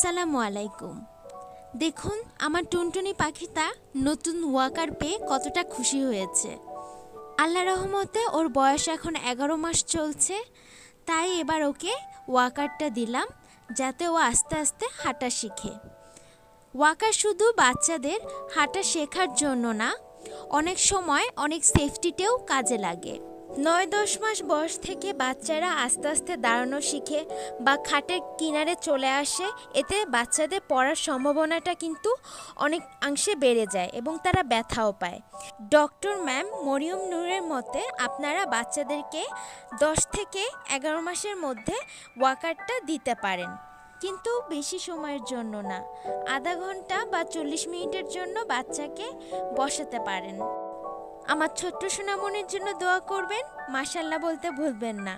আসসালামু আলাইকুম। দেখুন আমার টুনটুনি পাখিটা নতুন ওয়াকার পেয়ে কতটা খুশি হয়েছে। আল্লাহ রহমতে ওর বয়স এখন 11 মাস চলছে, তাই এবার ওকে ওয়াকারটা দিলাম যাতে ও আস্তে আস্তে হাঁটা শিখে। ওয়াকার শুধু বাচ্চাদের হাঁটা শেখার জন্য না, অনেক সময় অনেক সেফটিতেও কাজে লাগে। 9-10 মাস বয়স থেকে বাচ্চারা আস্তে আস্তে দাঁড়ানো শিখে বা খাটের কিনারে চলে আসে। এতে বাচ্চাদের পড়ার সম্ভাবনাটা কিন্তু অনেকাংশে বেড়ে যায় এবং তারা ব্যথাও পায়। ডক্টর ম্যাম মরিয়ম নূরের মতে আপনারা বাচ্চাদেরকে 10 থেকে 11 মাসের মধ্যে ওয়াকারটা দিতে পারেন, কিন্তু বেশি সময়ের জন্য না। আধা ঘন্টা বা 40 মিনিটের জন্য বাচ্চাকে বসাতে পারেন। আমার ছোট্ট সোনামণির জন্য দোয়া করবেন, মাশাআল্লাহ বলতে ভুলবেন না।